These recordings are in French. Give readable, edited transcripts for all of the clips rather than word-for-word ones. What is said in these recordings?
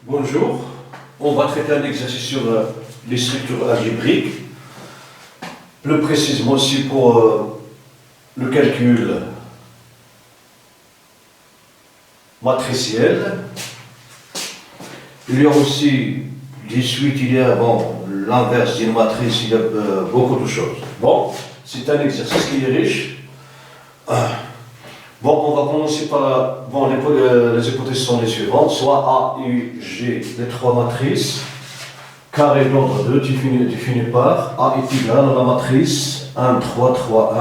Bonjour, on va traiter un exercice sur les structures algébriques, plus précisément aussi pour le calcul matriciel. Il y a aussi des suites, il y a l'inverse d'une matrice, il y a beaucoup de choses. Bon, c'est un exercice qui est riche. Bon, on va commencer par les hypothèses sont les suivantes, soit A, U, G, les trois matrices, carré d'ordre 2 défini par A est égal à la matrice 1, 3, 3,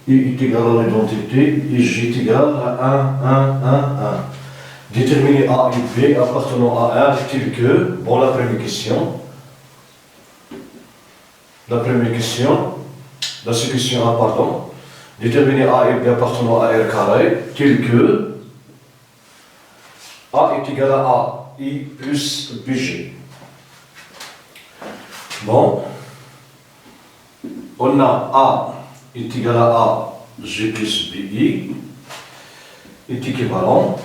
1, U est égal à l'identité, et G est égal à 1, 1, 1, 1. Déterminer A et B appartenant à R tel que, bon, la première question, la question A, pardon. Déterminer A et B appartenant à R carré, tel que A est égal à A, I plus BG. Bon, on a A est égal à A, G plus BI, est équivalent.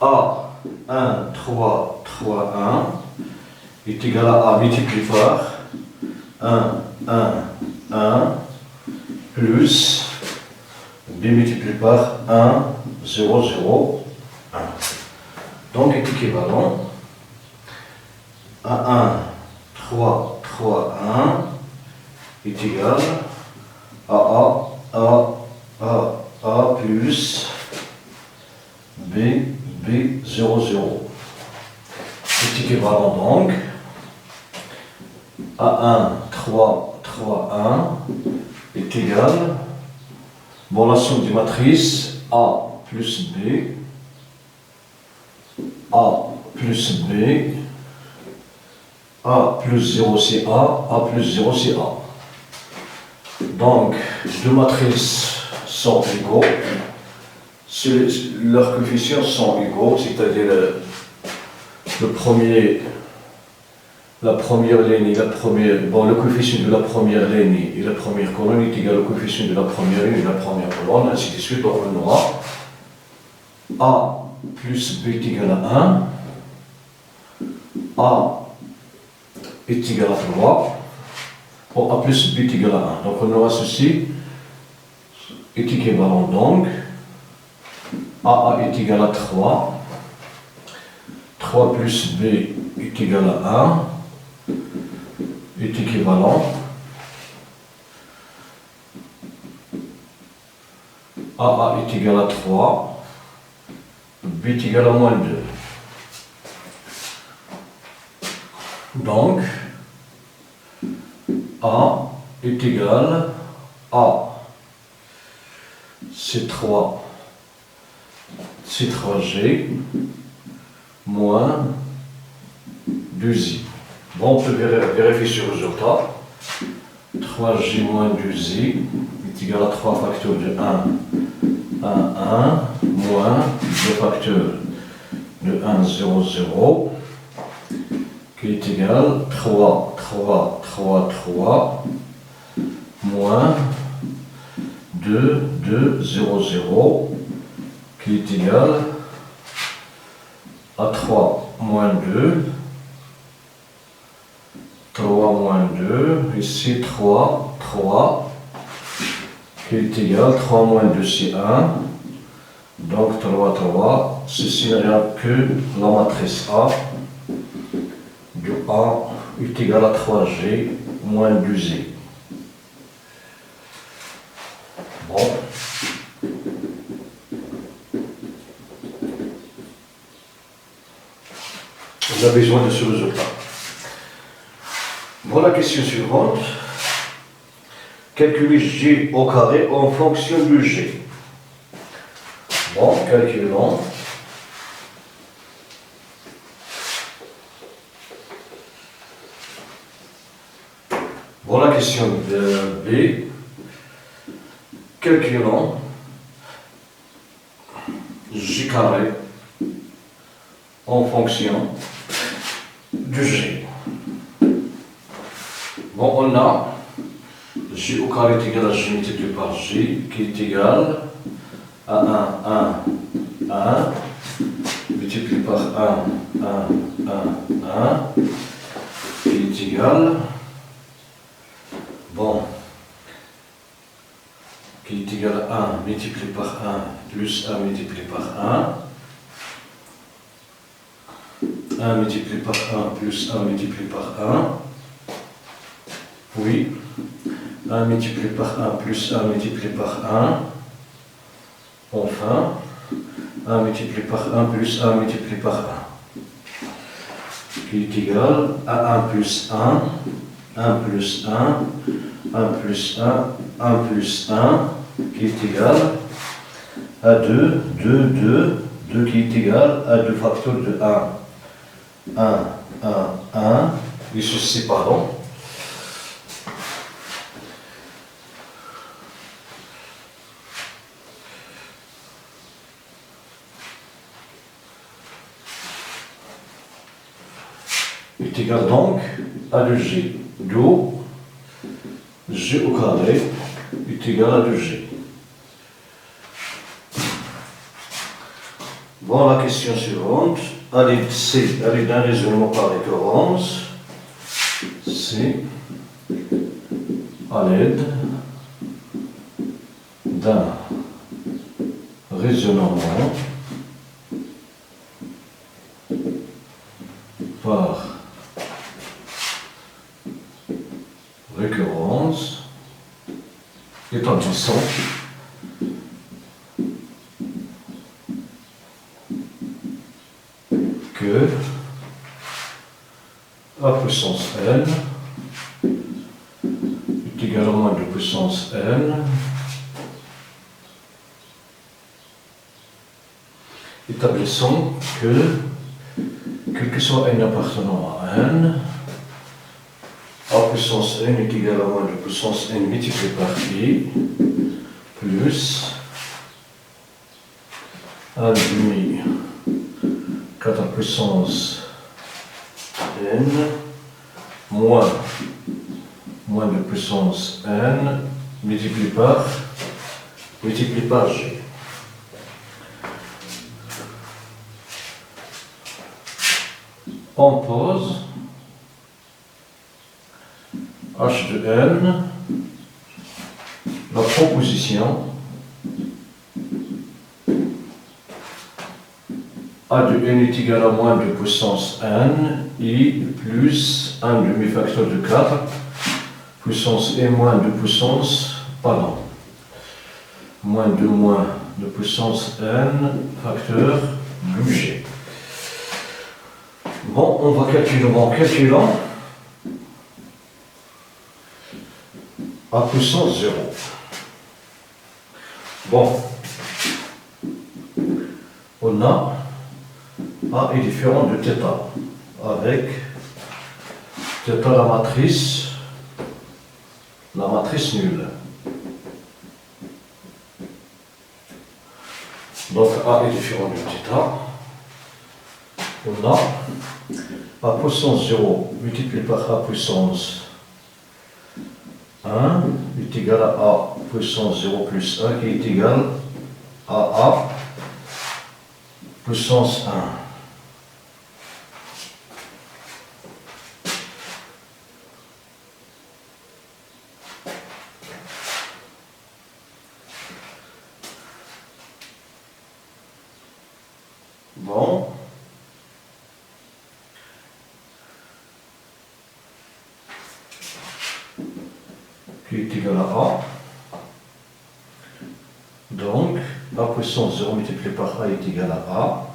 A, 1, 3, 3, 1, est égal à A multiplié par 1, 1, 1, plus B multiplié par 1, 0, 0, 1. Donc est équivalent à 1, 3, 3, 1 est égal à A plus B, B, 0, 0. C'est équivalent donc à 1, 3, 3, 1 est égal, bon, la somme des matrices A plus B, A plus B, A plus 0 c'est A plus 0 c'est A. Donc, deux matrices sont égaux, leurs coefficients sont égaux, c'est-à-dire la première ligne et le coefficient de la première ligne et la première colonne est égal au coefficient de la première ligne et la première colonne, ainsi de suite. Donc on aura A plus B est égal à 1, A est égal à 3, ou A plus B est égal à 1. Donc on aura ceci est équivalent donc A est égal à 3, 3 plus B est égal à 1, est équivalent A est égal à 3, B est égal à moins 2. Donc, A est égal à C3, C3G moins 2I. Bon, on peut vérifier ce résultat. 3G moins 2I est égal à 3 facteurs de 1, 1, 1, moins 2 facteurs de 1, 0, 0, qui est égal à 3, 3, 3, 3, moins 2, 2, 0, 0, qui est égal à 3 moins 2, 3 moins 2, ici 3, 3, qui est égal, 3 moins 2 c'est 1, donc 3, 3, ceci n'est rien que la matrice A du A est égal à 3G moins 2Z. Bon. On a besoin de ce résultat. Bon, la question suivante. Calculer G au carré en fonction de G. Bon, calculons. Bon, la question de B. Calculons G carré en fonction de G. Bon, on a G au carré est égal à G multiplié par G, qui est égal à 1, 1, 1, multiplié par 1, 1, 1, 1, qui est égal, bon, qui est égal à 1 multiplié par 1 plus 1 multiplié par 1, 1 multiplié par 1 plus 1 multiplié par 1, oui, 1 multiplié par 1 plus 1 multiplié par 1, enfin, 1 multiplié par 1 plus 1 multiplié par 1, qui est égal à 1 plus 1, 1 plus 1, 1 plus 1, 1 plus 1, qui est égal à 2, 2, 2, 2 qui est égal à 2 facteurs de 1, 1, 1, 1, et ceci, pardon. Est égal donc à 2G, d'où G au carré est égal à 2G. Bon, la question suivante, c'est d'un raisonnement par récurrence, c'est à l'aide d'un raisonnement par récurrence, établissant que a puissance n est égal à moins de puissance n, établissons que, quel que soit n appartenant à n, a puissance n est égal à moins de puissance n multiplié par i, plus 1 demi 4 à puissance n, moins de puissance n, multiplié par g. On pose h de n, la proposition a de n est égal à moins de puissance n, i plus 1 demi-facteur de 4, puissance n moins de puissance, pardon, moins de puissance n, facteur g. Bon, on va calculer en calculant à puissance 0. Bon, on a A est différent de θ, avec θ la matrice nulle. Donc A est différent de θ. On a A puissance 0 multiplié par A puissance 1 est égal à A puissance 0 plus 1 qui est égal à A puissance 1. Bon. Qui est égal à A. Donc, A puissance 0 multiplié par A est égal à A.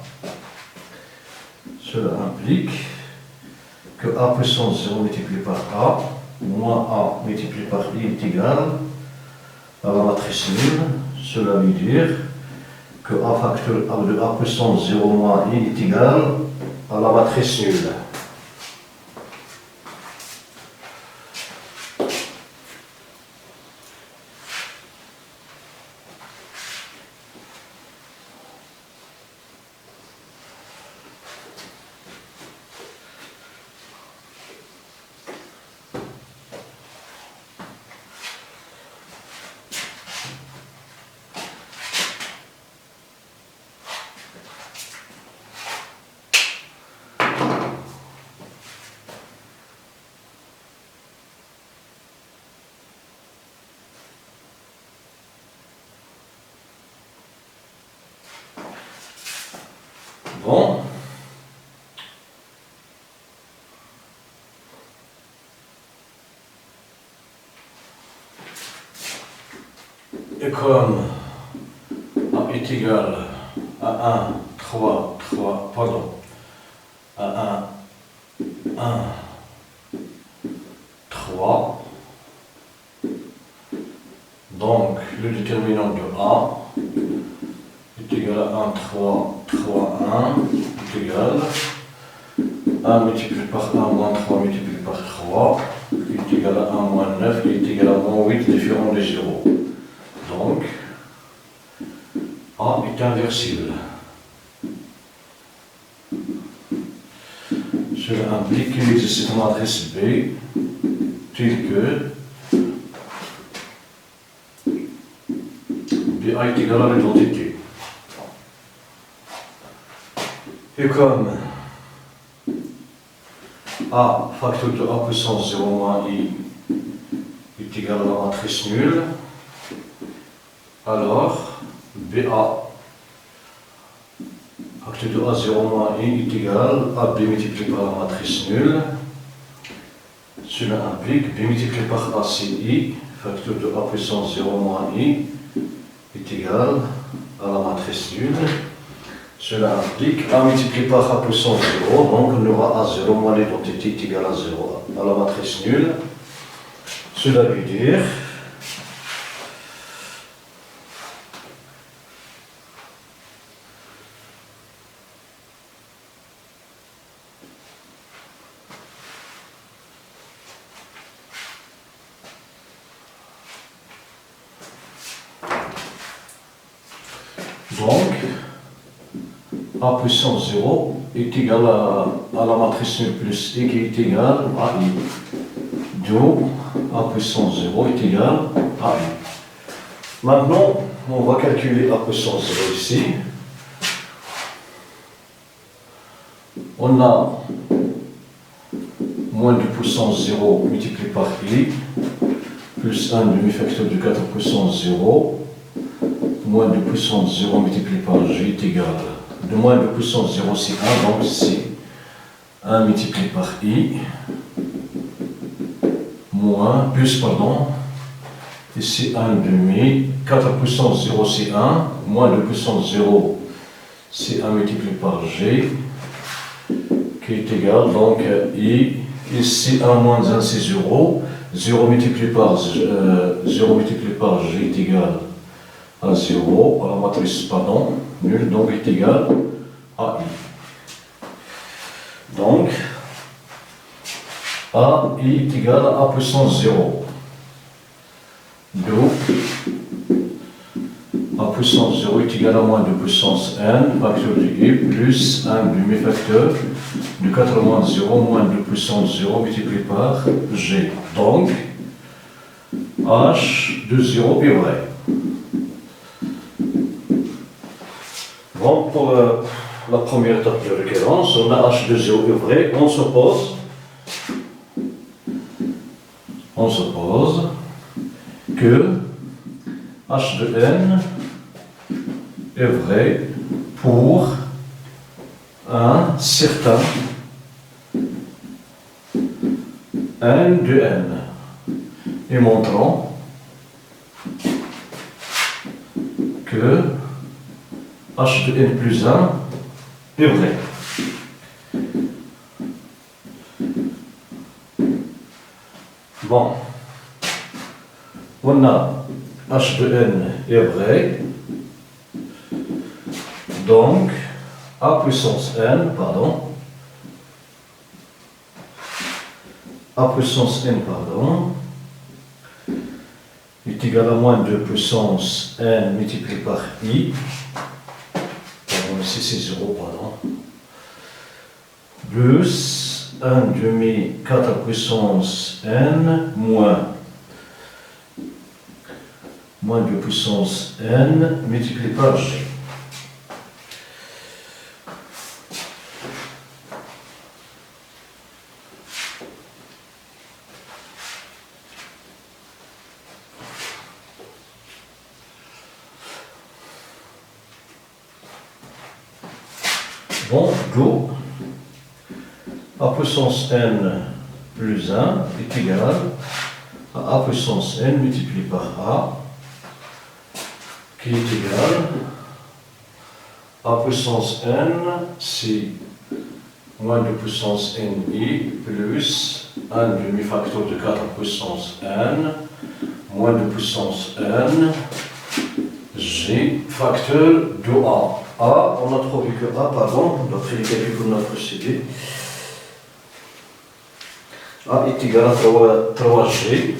Cela implique que A puissance 0 multiplié par A moins A multiplié par I est égal à la matrice nulle. Cela veut dire que A facteur de A puissance 0 moins I est égal à la matrice nulle. Bon. Et comme A est égal à 1, 3, 3, pardon, à 1, 3, donc le déterminant de A est égal à 1, 3, 3, 1 est égal 1 multiplié par 1 moins 3 multiplié par 3 est égal à 1 moins 9 qui est égal à moins 8 différent de 0. Donc, A est inversible. Cela implique qu'il existe une matrice B telle que BA est égal à l'identité. Et comme A facteur de A puissance 0 moins I est égal à la matrice nulle, alors BA facteur de A0 moins I est égal à B multiplié par la matrice nulle. Cela implique B multiplié par A c'est I, facteur de A puissance 0 moins I est égal à la matrice nulle. Cela implique A multiplié par A puissance 0, donc on aura A0 moins l'identité est égal à 0 à la matrice nulle. Cela veut dire donc A puissance 0 est égal à la matrice nulle plus I qui est égal à I. Donc A puissance 0 est égal à I. Maintenant, on va calculer A puissance 0 ici. On a moins 2 puissance 0 multiplié par I, plus 1 demi-facteur de 4 puissance 0, moins 2 puissance 0 multiplié par G est égal de moins 2 puissance 0 c'est 1, donc c'est 1 multiplié par I, moins, plus pardon, ici 1 demi, 4 puissance 0 c'est 1, moins 2 puissance 0 c'est 1 multiplié par G, qui est égal, donc I, ici 1 moins 1 c'est 0, 0 multiplié par G est égal à 0, à la matrice, pardon, nul, donc est égal à I. Donc, A est égal à A puissance 0. Donc, A puissance 0 est égal à moins 2 puissance n, facteur de I, plus 1 demi-facteur de 4 moins 0, moins 2 puissance 0 multiplié par G. Donc, H de 0 est vrai. Bon, pour la première étape de récurrence, on a H de 0 est vrai, on suppose que H de n est vrai pour un certain n de n, et montrons que H de n plus 1 est vrai. Bon, on a H de n est vrai, donc A puissance n, pardon, A puissance n, pardon, est égal à moins 2 puissance n multiplié par I, pardon, ici c'est 0, pardon, plus 1 demi 4 puissance n moins 2 puissance n multiplié par G. Bon, d'où a puissance n plus 1 est égal à a puissance n multiplié par a, qui est égal à a puissance n, c'est moins 2 puissance ni plus 1 demi-facteur de 4 puissance n, moins 2 puissance n, g facteur de a. A, on a trouvé que a, pardon, on a fait les calculs pour notre procédé. A est égal à 3G.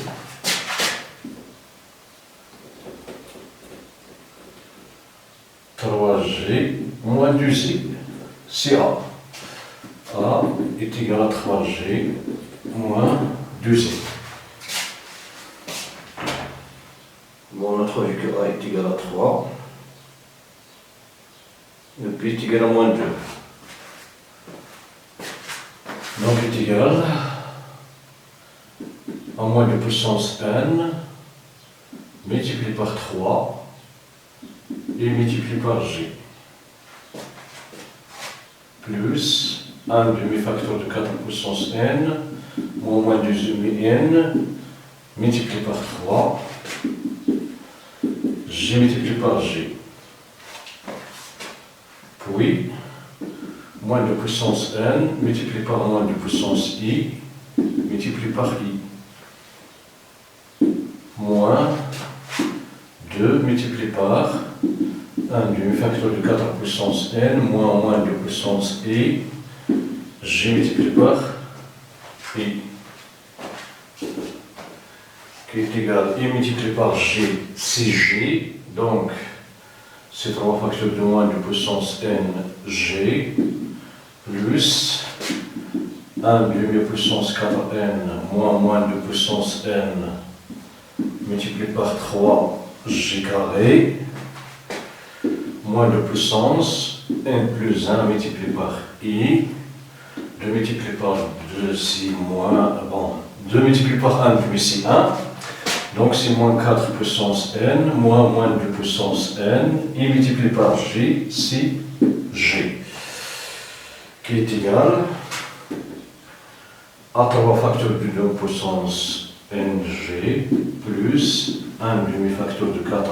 Moins 2Z, c'est A. A est égal à 3G moins 2Z. Bon, on a trouvé que A est égal à 3. Et B est égal à moins 2. Donc est égal à moins de puissance n multiplié par 3 et multiplié par g. Plus 1 demi-facteur de 4 puissance n moins 2 n multiplié par 3 g multiplié par g. Puis, moins de puissance n multiplié par moins de puissance i multiplié par i. Moins 2 multiplié par 1 demi-facteur de 4 puissance n moins de puissance i, g multiplié par i, qui est égal à i multiplié par g, c'est g, donc c'est 3 facteurs de moins de puissance n, g, plus 1 demi-puissance 4n moins de puissance n multiplié par 3 g carré, moins de puissance n plus 1 multiplié par i, 2 multiplié par 2 c'est moins, bon, 2 multiplié par 1 puis c'est 1, donc c'est moins 4 puissance n, moins 2 puissance n, i multiplié par g, c'est g, qui est égal à 3 facteurs de 2 puissance ng plus 1 demi-facteur de 4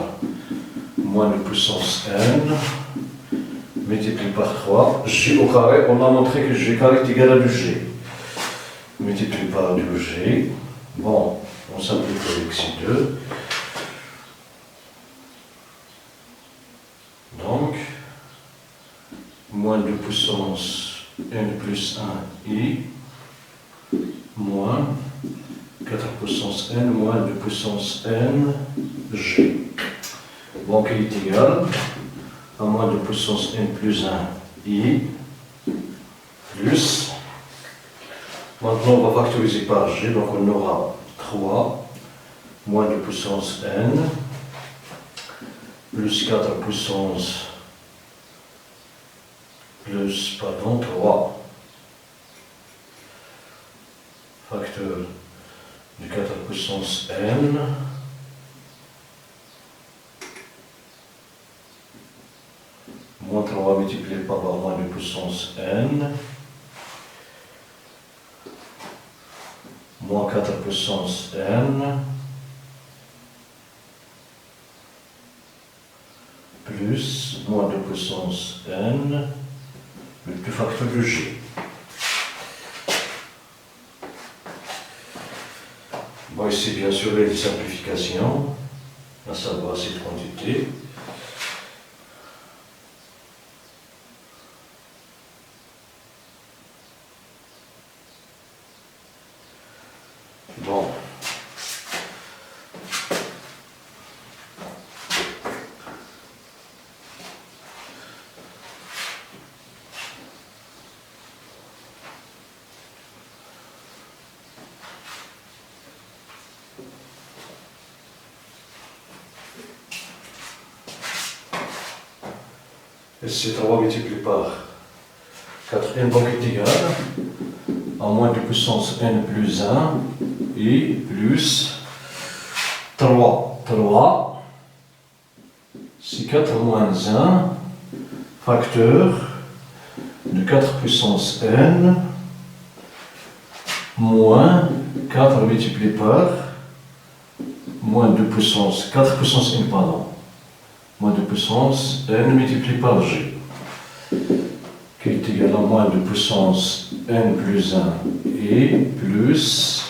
moins de puissance n multiplié par 3, g au carré, on a montré que g carré est égal à 2g, multiplié par 2g, bon, on simplifie avec ces deux, donc, moins de puissance n plus 1 i, moins 4 puissance n moins 2 puissance n g. Bon, qui est égal à moins de puissance n plus 1 i plus, maintenant on va factoriser par g, donc on aura 3 moins de puissance n plus 4 puissance plus, pardon, 3 facteur de 4 puissance n moins 3 multiplié par moins de puissance n moins 4 puissance n plus moins 2 puissance n le facteur de g. Bon, ici bien sûr les simplifications, à savoir cette quantité. Bon. Et c'est 3 multiplié par 4n, donc est égal à moins de puissance n plus 1 et plus 3. 3, c'est 4 moins 1, facteur de 4 puissance n moins 4 multiplié par moins 2 puissance 4 puissance n, pardon, moins 2 puissance n multiplié par g, qui est égal à moins 2 puissance n plus 1 et plus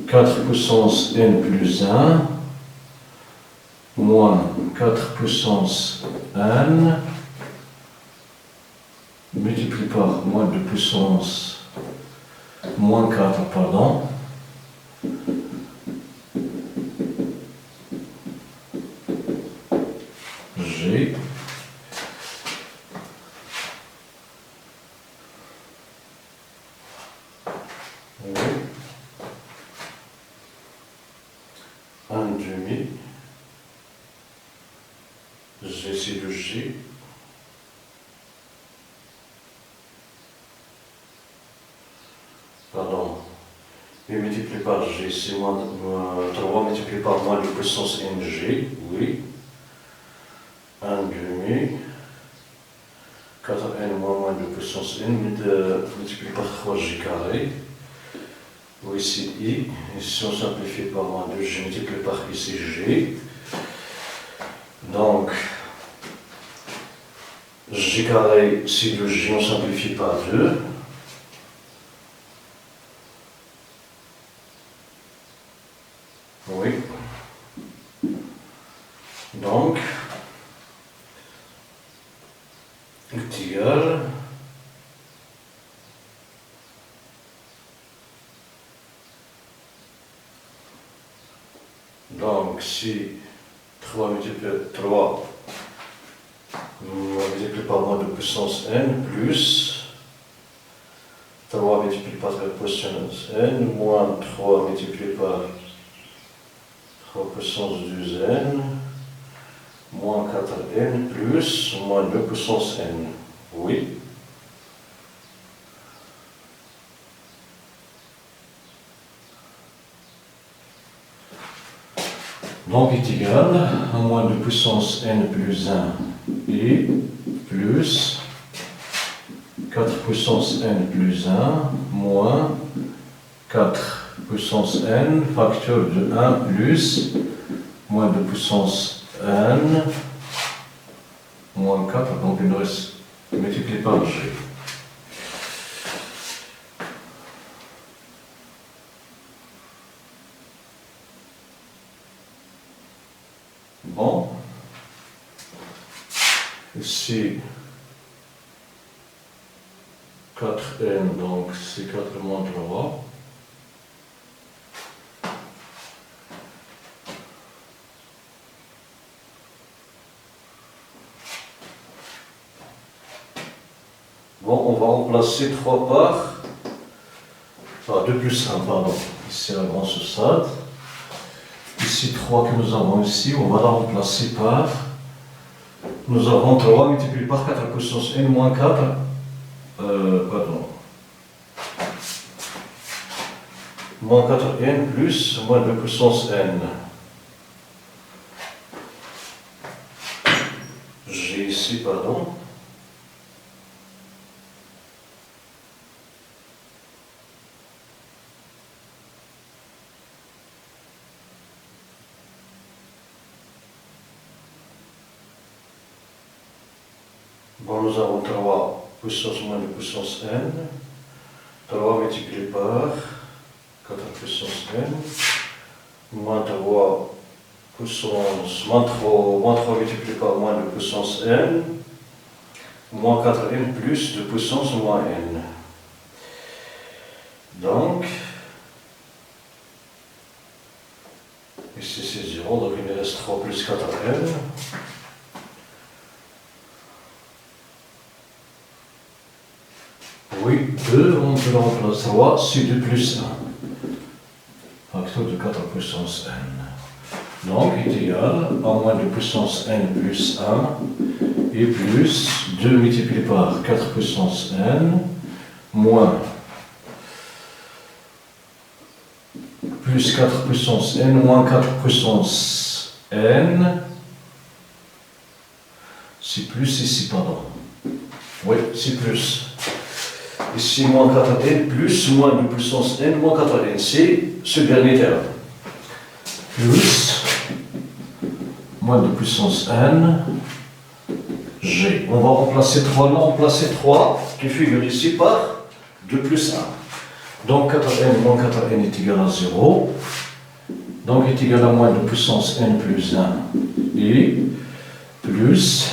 4 puissance n plus 1 moins 4 puissance n multiplié par moins 2 puissance moins 4, pardon, g G, c'est le G. Pardon. Et multiplié par G, c'est moins 3 multiplié par moins de puissance NG, oui. 1 demi. 4n moins de puissance n multiplié par 3g carré. Oui, ici I. Ici on simplifie par moins 2g multiplié par ici g. Donc, g carré, si le g, on simplifie par 2. Oui. Donc, est égal donc si 3 multiplié par moins de puissance n plus 3 multiplié par la puissance n moins 3 multiplié par 3 puissance 2n moins 4n plus moins 2 puissance n. Oui. Donc est égal à moins 2 puissance n plus 1 et plus 4 puissance n plus 1 moins 4 puissance n facteur de 1 plus moins 2 puissance n moins 4, donc il nous reste multiplié par g. Bon, ici 4n, donc c'est 4 moins 3. Bon, on va remplacer 3 par 2 plus 1, pardon. Ici la grande saussade. Ici 3 que nous avons ici, on va la remplacer par. Nous avons 3 multiplié par 4 puissance n moins 4. Pardon. Moins 4n plus moins 2 puissance n. J'ai ici, pardon. Bon, nous avons 3 puissance moins 2 puissance n. 3 multiplié par 4 puissance n. Moins 3 puissance, moins 3 multiplié par moins 2 puissance n. Moins 4n plus 2 puissance moins n. Donc, ici c'est 0, donc il me reste 3 plus 4n. Oui, 2, on peut le remplacer 3, c'est 2 plus 1. Facteur de 4 puissance n. Donc, il est égal à moins 2 puissance n plus 1 et plus 2 multiplié par 4 puissance n moins plus 4 puissance n moins 4 puissance n. C'est plus ici, pardon. Oui, c'est plus. Ici, moins 4n plus moins de puissance n moins 4n. C'est ce dernier terme. Plus moins de puissance n, g. On va remplacer 3, là, remplacer 3 qui figure ici par 2 plus 1. Donc 4n moins 4n est égal à 0. Donc est égal à moins de puissance n plus 1 et plus.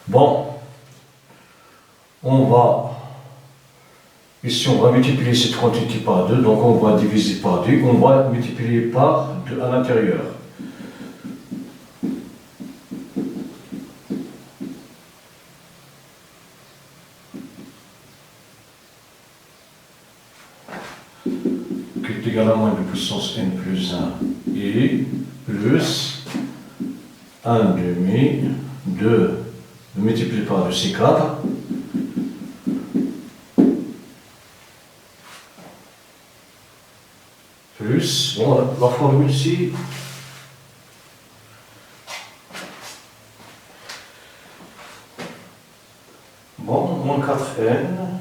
Bon, on va, ici on va multiplier cette quantité par 2, donc on va diviser par 2, on va multiplier par 2 à l'intérieur. Qui est égal à moins de puissance n plus 1 et plus 1 demi, 2 multiplié par 2, c'est 4. Plus, bon, la formule ici. Bon, moins 4n.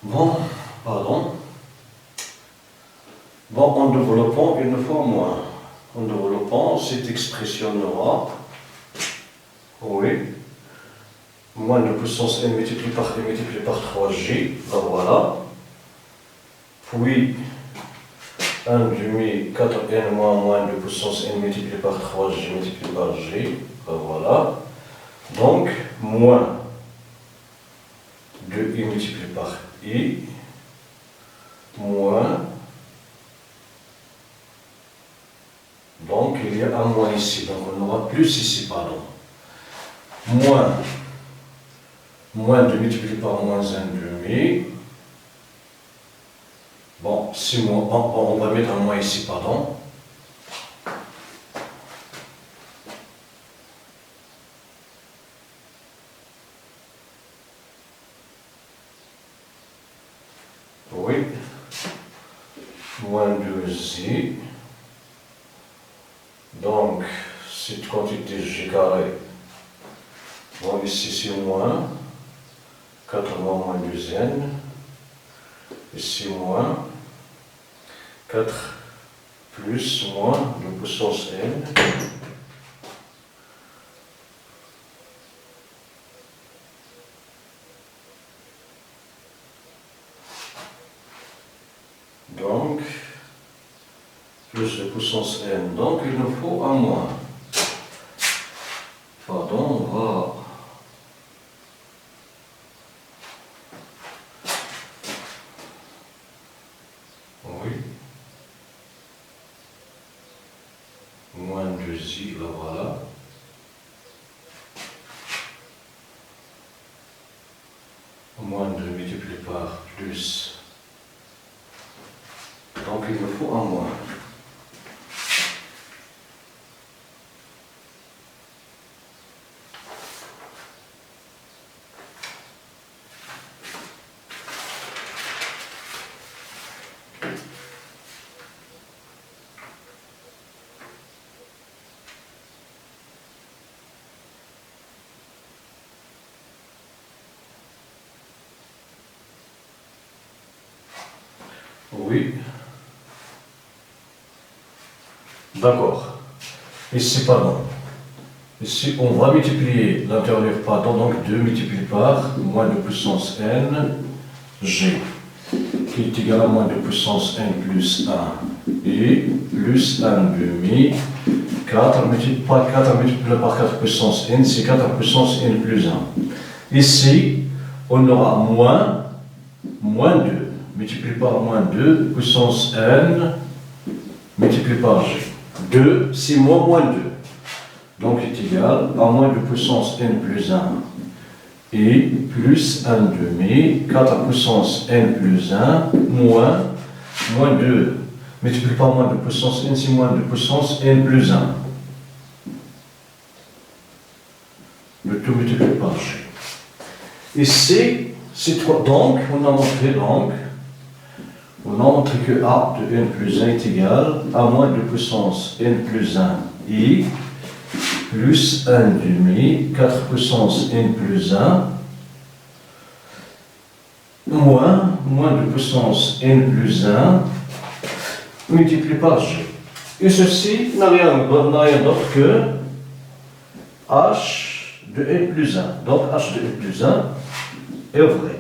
Bon, pardon. Bon, en développant une fois moins. En développant, cette expression aura, oui, moins de puissance n multiplié par 3g, ben voilà. Puis, 1 demi 4n moins de puissance n multiplié par 3g multiplié par g, ben voilà. Donc, moins 2i multiplié par i, moins. Donc, il y a un moins ici, donc on aura plus ici, pardon. Moins 2 multiplié par moins 1 demi. Bon, si moins, on va mettre un moins ici, pardon. Oui. Moins 2i. Donc, cette quantité g carré, bon, ici c'est moins, 4 moins 2n, ici moins, 4 plus moins de puissance n, donc, plus de puissance n, donc il nous faut un moins. Pardon, on va... Oui. Moins 2i, là voilà. Moins 2 multiplié par plus. Donc il nous faut un moins. Oui. D'accord. Ici, pardon. Ici, on va multiplier l'intérieur, pardon, donc 2 multiplié par moins de puissance n, g, qui est égal à moins de puissance n plus 1, et plus 1 demi, 4 multiplié par 4 puissance n, c'est 4 puissance n plus 1. Ici, on aura moins 2, multiplié par moins 2, puissance n, multiplié par g. 2, c'est moins 2. Donc est égal à moins de puissance n plus 1 et plus 1 demi, 4 puissance n plus 1, moins 2, multiplié par moins de puissance n, c'est moins de puissance n plus 1. Le tout multiplié par g. Ici, c'est 3. Donc, on a montré donc On a montré que a de n plus 1 est égal à moins 2 puissance n plus 1 i plus 1 demi 4 puissance n plus 1 moins 2 puissance n plus 1 multiplié par g. Et ceci n'a rien d'autre que h de n plus 1. Donc h de n plus 1 est vrai.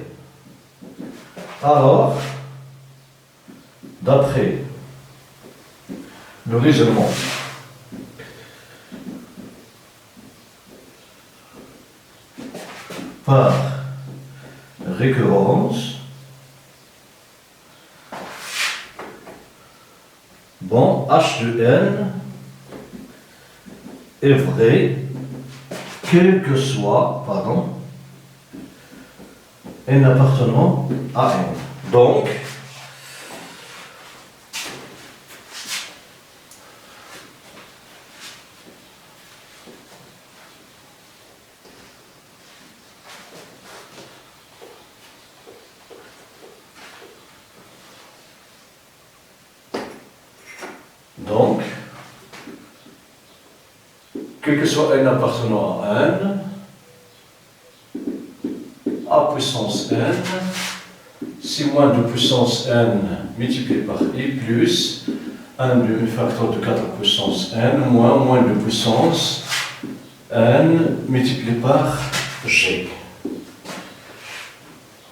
Alors, d'après le raisonnement par récurrence, bon, h de n est vrai quel que soit, n appartenant à n. Donc, quel que soit n appartenant à n, a puissance n, si moins 2 puissance n multiplié par i plus 1 facteur de 4 puissance n moins 2 puissance n multiplié par g.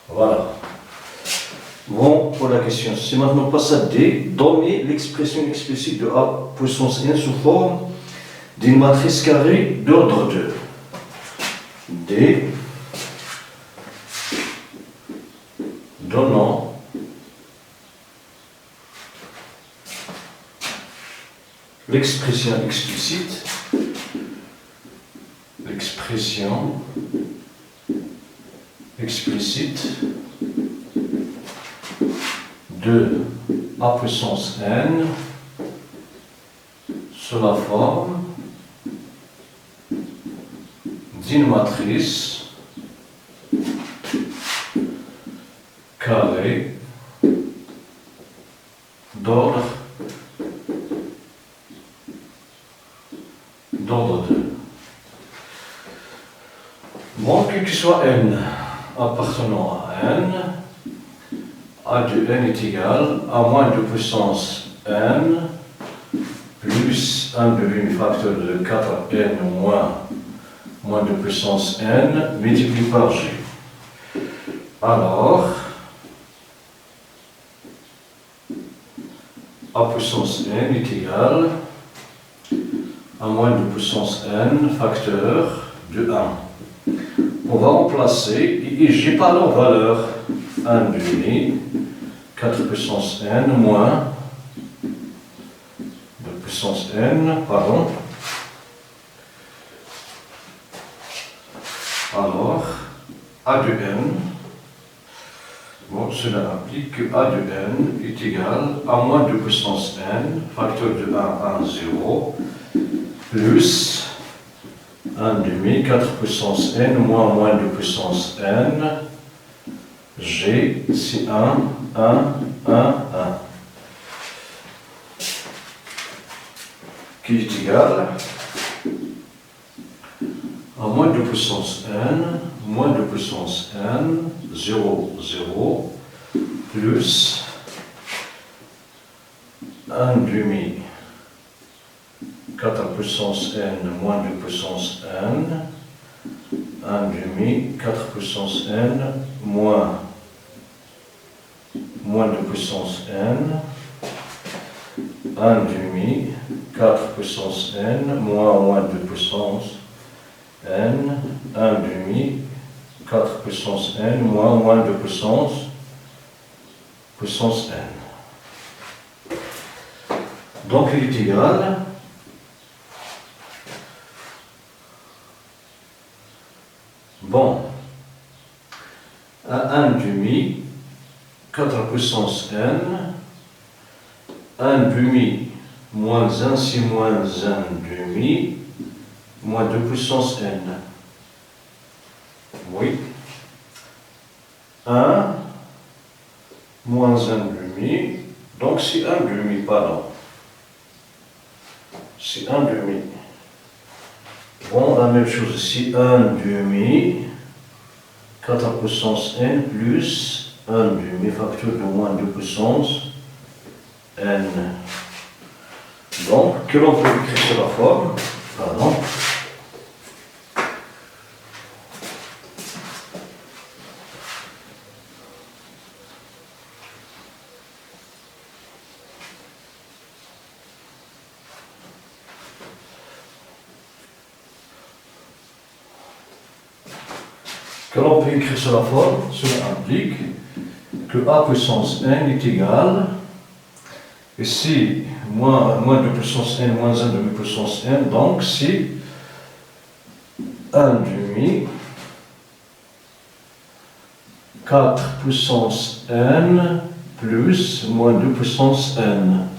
Voilà. Bon, pour la question, c'est maintenant passe à D, donner l'expression explicite de a puissance n sous forme d'une matrice carrée d'ordre 2. D donnant l'expression explicite de a puissance n sous la forme d'une matrice carrée d'ordre 2. Bon, quel que soit n appartenant à n, a de n est égal à moins 2 puissance n plus 1 demi-facteur de 4n moins 2 puissance n multiplié par g. Alors, a puissance n est égal à moins 2 puissance n facteur de 1. On va remplacer, et je n'ai pas leur valeur, 1 demi, 4 puissance n moins 2 puissance n, pardon. Alors, a de n, bon, cela implique que a de n est égal à moins 2 puissance n, facteur de 1, 0, plus 1 demi, 4 puissance n, moins 2 puissance n, g, c'est 1, qui est égal à moins 2 puissance n, 0, 0, plus 1 demi, 4 puissance n, moins 2 puissance n, 1 demi, 4 puissance n, moins 2 puissance n, 1 demi, 4 puissance n, moins 2 puissance n, 1 demi, 4 puissance n, moins 2 puissance n. Donc il est égal à 1 demi, 4 puissance n, 1 demi, moins 1, c'est moins 1 demi, moins 2 puissance n. Oui. 1 moins 1 demi. demi. Donc c'est 1 demi, pardon. C'est 1 demi. Bon, la même chose ici, 1 demi, 4 puissance n plus 1 demi, facteur de moins 2 puissance n. Donc, que l'on peut écrire sur la forme, pardon. Que l'on peut écrire sur la forme, cela implique que a puissance n est égal, ici, moins 2 puissance n, moins 1 demi puissance n, donc c'est 1 demi, 4 puissance n, plus moins 2 puissance n.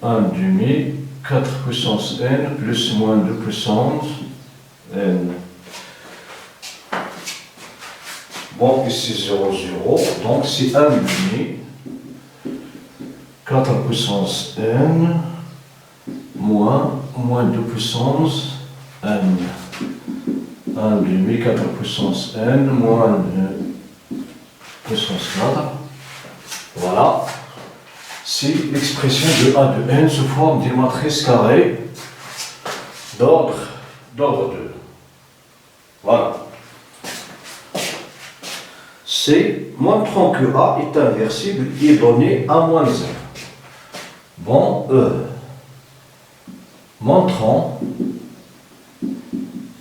1 demi, 4 puissance n, plus moins 2 puissance n. Bon, ici 0, 0, donc c'est 1 demi, 4 puissance n, moins 2 puissance n. 1 demi, 4 puissance n, moins 2 puissance 4. Voilà. C'est l'expression de A de n sous forme d'une matrice carrée d'ordre 2. Voilà. C, montrant que A est inversible, il est donné à moins 1. Bon, E, montrant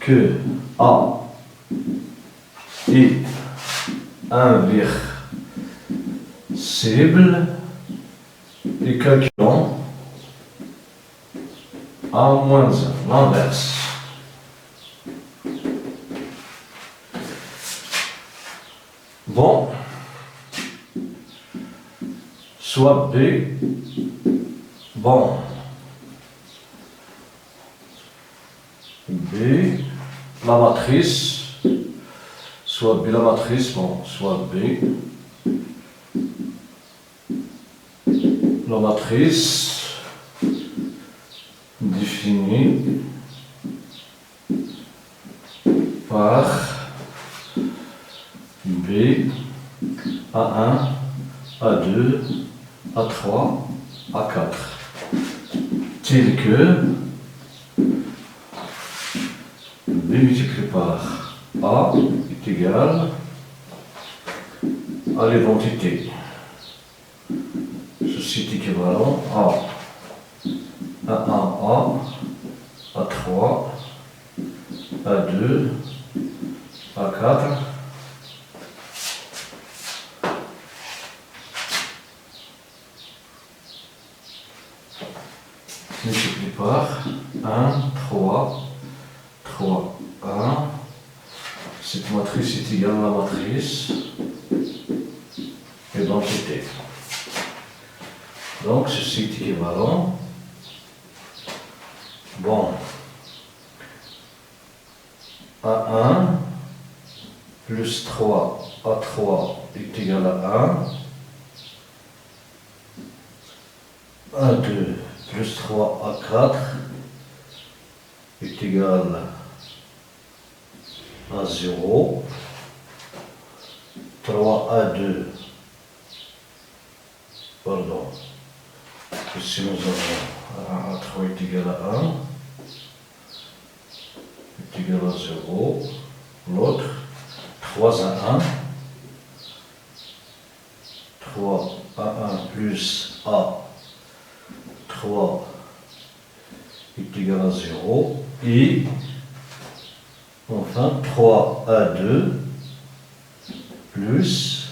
que A est inversible et calculant A moins 1, l'inverse. Bon, soit B, bon, B, la matrice, soit B la matrice, bon, soit B, la matrice définie par B, A1, A2, A3, A4, tel que B multiplié par A est égal à l'identité. Ceci est équivalent à A1, A, A3, A2, A4, multiplié par 1, 3, 3, 1. Cette matrice est égale à la matrice identité. Donc ceci est équivalent. Bon. A1 plus 3, A3 est égal à 1. A2 plus 3, A4 est égal à 0. 3A2, pardon, ici nous avons A3 est égal à 1, est égal à 0, l'autre, 3 à 1, 3 à 1 plus A, 3 est égal à 0, et enfin 3 à 2 plus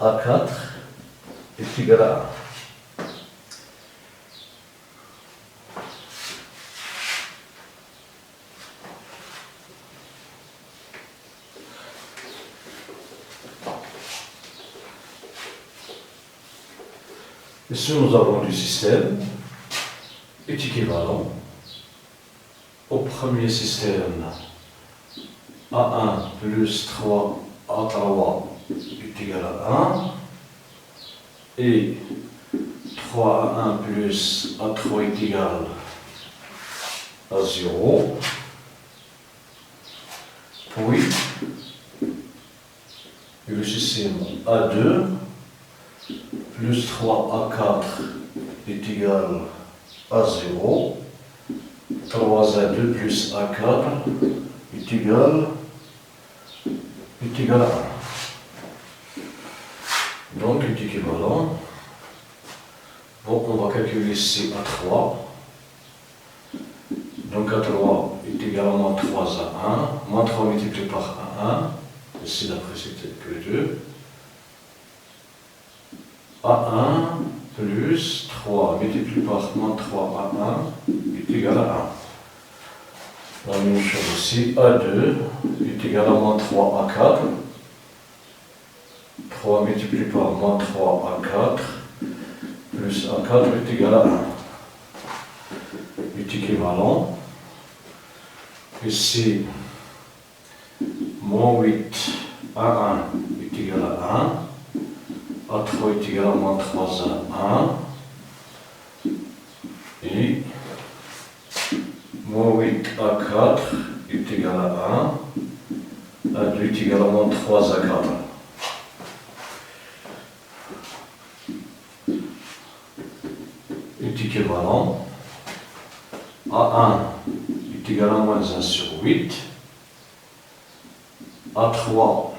A4 est égal à 1. Ici, nous avons du système est équivalent au premier système A1 plus 3 A3 est égal à 1. Et 3A1 plus A3 est égal à 0. Puis, le système A2 plus 3A4 est égal à 0. 3A2 plus A4 est égal à 1. Donc, est équivalent. Bon, on va calculer ici A3. Donc A3 est égal à moins 3A1. Moins 3 multiplié par A1. Ici, d'après, c'était que 2. A1 plus 3 multiplié par moins 3A1 est égal à 1. La même chose ici, A2 est égal à moins 3A4. 3 multiplié par moins 3A4 plus A4 est égal à 1. Est équivalent. Ici, moins 8A1 est égal à 1. A3 est égal à moins 3A1. Et moins 8A4 est égal à 1. A2 est égal à moins 3A4. Est équivalent. A1 est égal à moins 1 sur 8. A3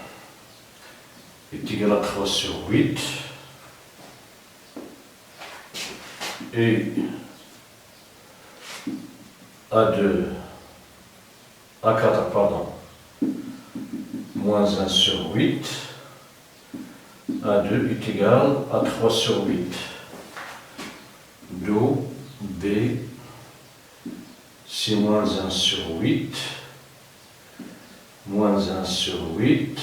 est égal à 3 sur 8. Et A2, A4, pardon, moins 1 sur 8. A2 est égal à 3 sur 8. Do, B, c'est moins 1 sur 8. Moins 1 sur 8.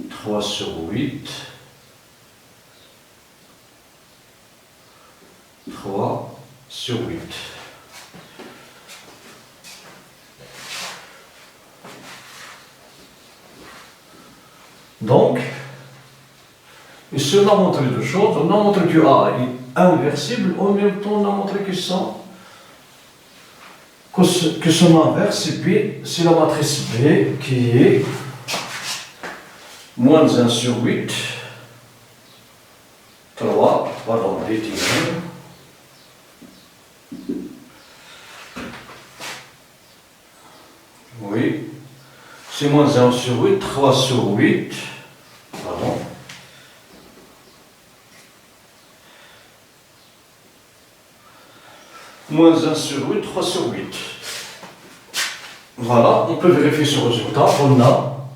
3 sur 8. 3 sur 8. Donc, ici on a montré deux choses. On a montré que A est inversible, en même temps on a montré que son inverse c'est B, c'est la matrice B qui est moins 1 sur 8, 3, pardon, B est égal. Oui, c'est moins 1 sur 8, 3 sur 8, pardon. Moins 1 sur 8, 3 sur 8. Voilà, on peut vérifier ce résultat. On a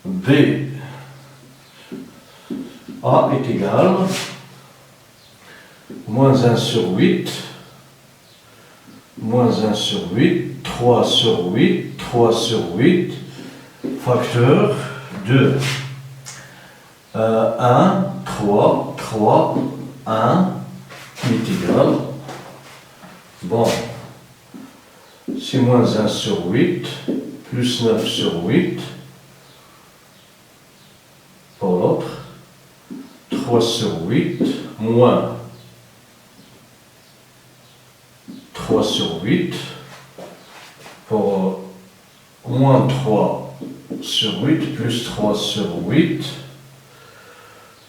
B A est égal moins 1 sur 8, moins 1 sur 8, 3 sur 8, 3 sur 8, facteur 2. 1, 3, 3, 1 est égal. Bon, c'est moins 1 sur 8, plus 9 sur 8, pour l'autre, 3 sur 8, moins 3 sur 8, pour moins 3 sur 8, plus 3 sur 8,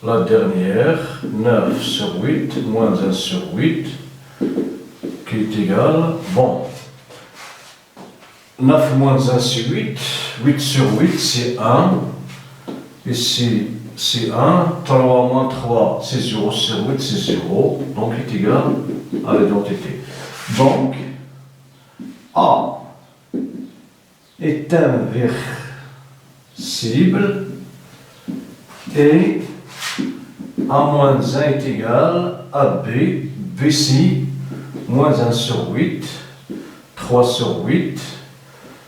la dernière, 9 sur 8, moins 1 sur 8, qui est égal, bon, 9 moins 1 c'est 8, 8 sur 8 c'est 1, ici c'est 1, 3 moins 3 c'est 0 sur 8 c'est 0, donc est égal à l'identité. Donc, A est inversible et A moins 1 est égal à B, BC, moins 1 sur 8, 3 sur 8,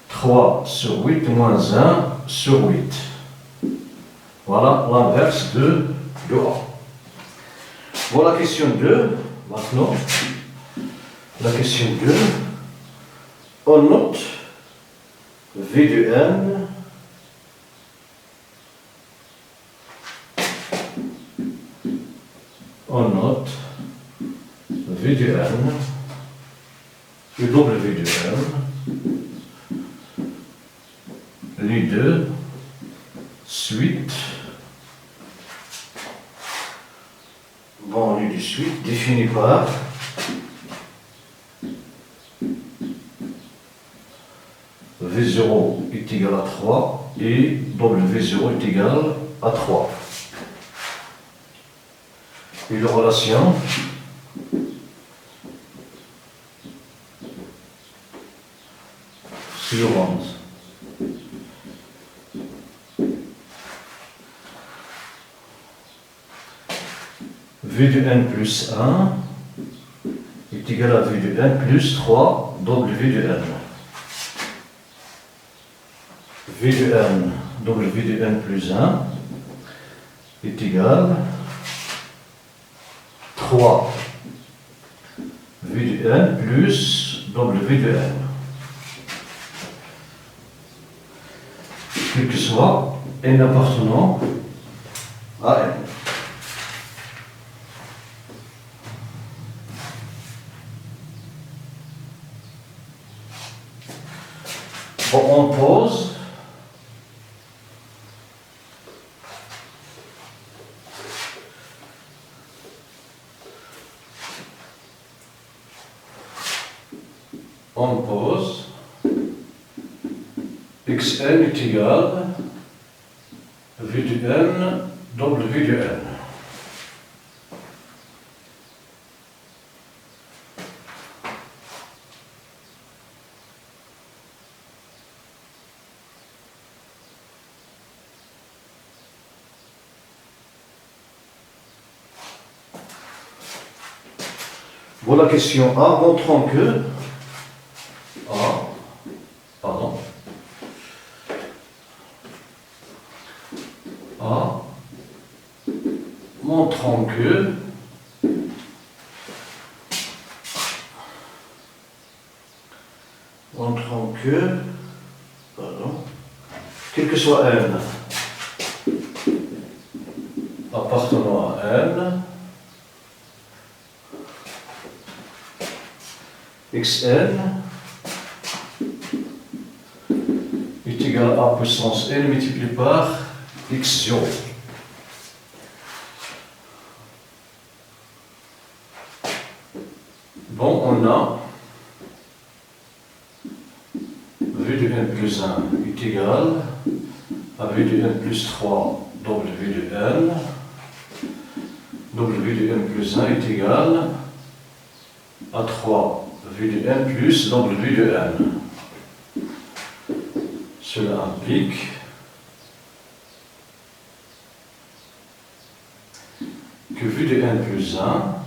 3 sur 8, moins 1 sur 8. Voilà l'inverse de A. Voilà question 2, maintenant. La question 2. On note V de n on note V de n et W de n les deux suites bon, les deux suites définies par V0 est égal à 3 et W0 est égal à 3. Et la relation suivante. V de n plus 1 est égal à V de n plus 3 W de n. V de n, W de n plus 1 est égal à 3 V de n plus W de n. Quel que soit n appartenant à n. Bon, on pose. On pose xn est égal V de n W de n. Bon, la question A montrant que montrant que quel que soit n appartenant à n, xn est égal à puissance n multiplié par x0. Bon, on a V de n plus 1 est égal à V de n plus 3 W de n. W de n plus 1 est égal à 3 V de n plus W de n. Cela implique que V de n plus 1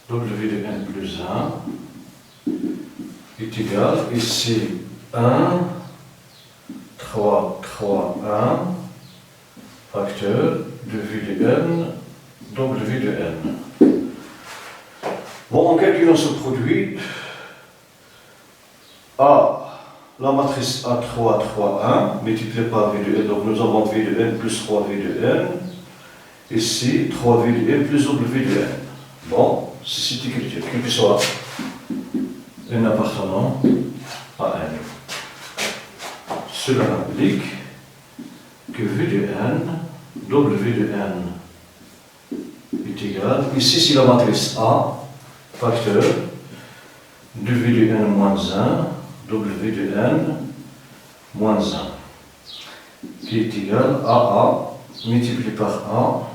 W de n plus 1 est égal, ici 1, 3, 3, 1, facteur de V de n, W de n. Bon, en calculant ce produit, A, la matrice A3, 3, 1, multiplié par V de n, donc nous avons V de n plus 3 V de n, ici 3 V de n plus W de n. Bon, c'est cette écriture, quel que soit n appartenant à n. Cela implique que V de n, W de n est égal, ici c'est la matrice A, facteur de V de n moins 1, W de n moins 1, qui est égal à A multiplié par A,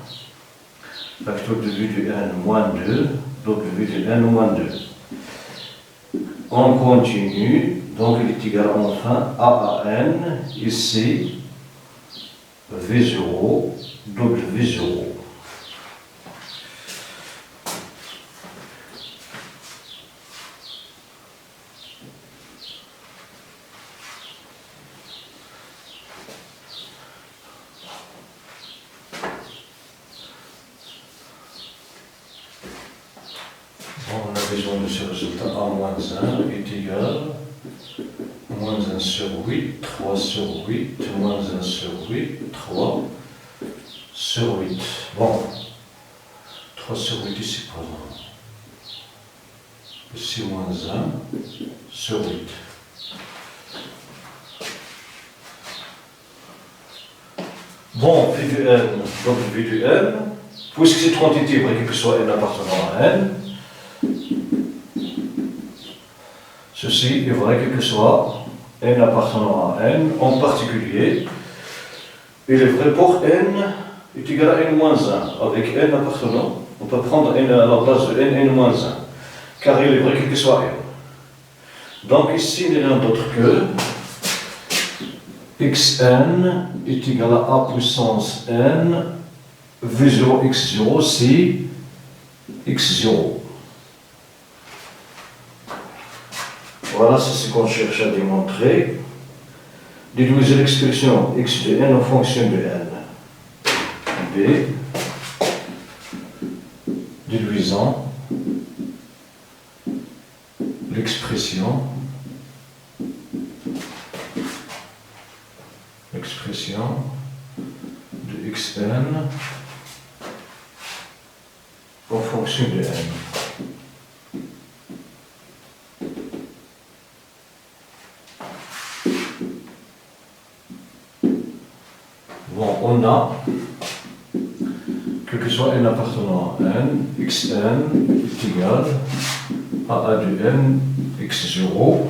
facteur de V de n moins 2, W de n moins 2. On continue, donc il est égal enfin A à n, ici V0, W0. besoin de ce résultat A moins 1 est égal à moins 1 sur 8, 3 sur 8, moins 1 sur 8, 3 sur 8. Bon, 3 sur 8 ici, pardon. Ici, moins 1 sur 8. Bon, phi du n, donc v du n, puisque cette quantité est vrai que soit n appartenant à n, ceci est vrai que soit n appartenant à n, en particulier, il est vrai pour n est égal à n moins 1, avec n appartenant, on peut prendre n à la place de n moins 1, car il est vrai que soit n. Donc ici, il n'y a rien d'autre que xn est égal à a puissance n v0 x0 si x0. Voilà, c'est ce qu'on cherche à démontrer. Déduisez l'expression x de n en fonction de n. B. Déduisant l'expression de xn en fonction de n. Bon, on a, quel que soit n appartenant à n, xn est égal à a de n x0.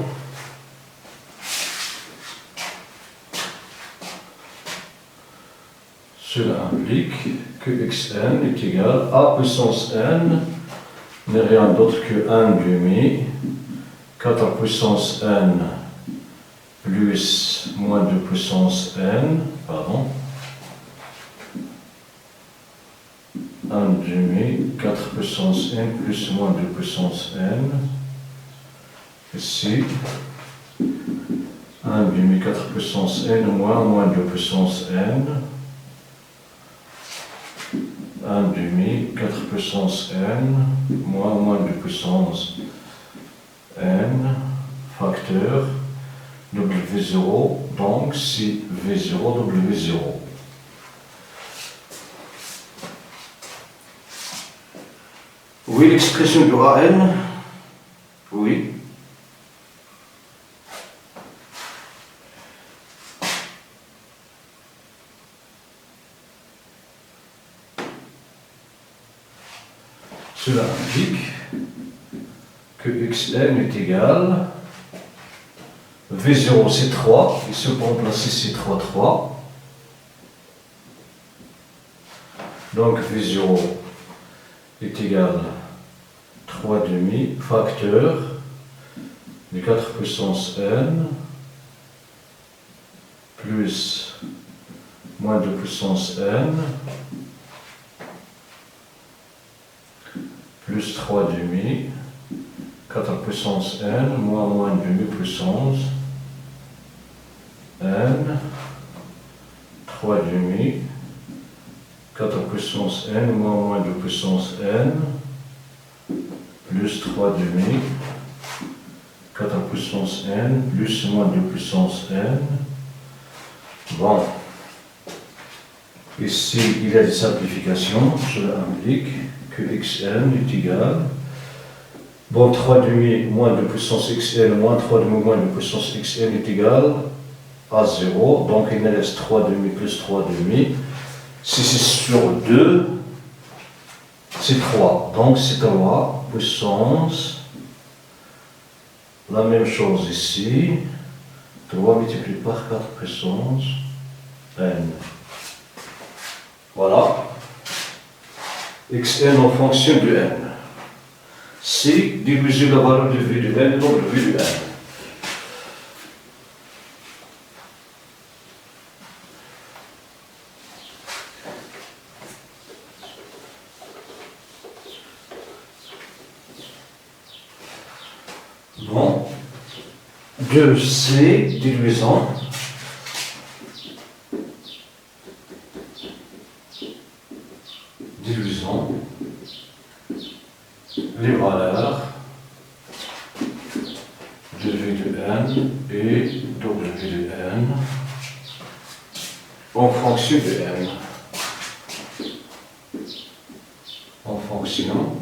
Cela implique que xn est égal à puissance n n'est rien d'autre que 1 demi 4 puissance n plus moins 2 puissance n, pardon, 1 demi 4 puissance n plus moins 2 puissance n, ici 1 demi 4 puissance n moins 2 puissance n, 1 demi 4 puissance n moins 2 puissance n facteur W0, donc si V0 W0. Oui, l'expression du AN, oui. Cela implique que xn est égal, V0 c'est 3, ici on peut remplacer c'est 3. Donc V0 est égal à 3 demi facteur de 4 puissance n plus moins 2 puissance n plus 3 demi 4 puissance n moins demi puissance n 3 demi 4 puissance n moins 2 puissance n plus 3 demi 4 puissance n plus moins 2 puissance n. Bon, ici il y a des simplifications, cela implique que xn est égal, bon, 3 demi moins 2 puissance xn moins 3 demi moins 2 puissance xn est égal à 0, donc il me reste 3 demi plus 3 demi. Si c'est sur 2, c'est 3. Donc c'est 3 puissance, la même chose ici, 3 multiplié par 4 puissance n. Voilà. Xn en fonction de n. Si diviser la valeur de v de n, donc le v de n. Bon, 2c divisant les valeurs de n et W de n en fonction de n. En fonction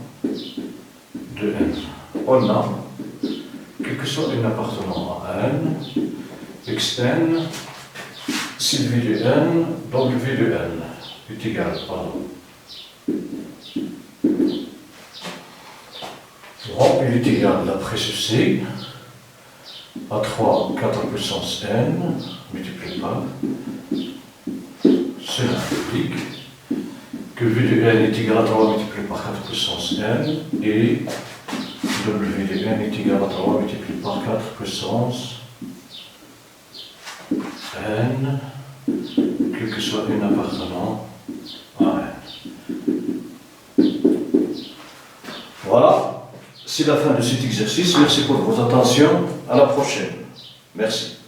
de n. On a, quel que soit n appartenant à n, xn, Sylvie de n, W de n est égal, pardon. Bon, il est égal, d'après ceci, à 3, 4 puissance n, multiplié par, cela implique que V de n est égal à 3 multiplié par 4 puissance n, et W de n est égal à 3 multiplié par 4 puissance n, quel que soit n appartenant à n. Voilà, c'est la fin de cet exercice. Merci pour votre attention. À la prochaine. Merci.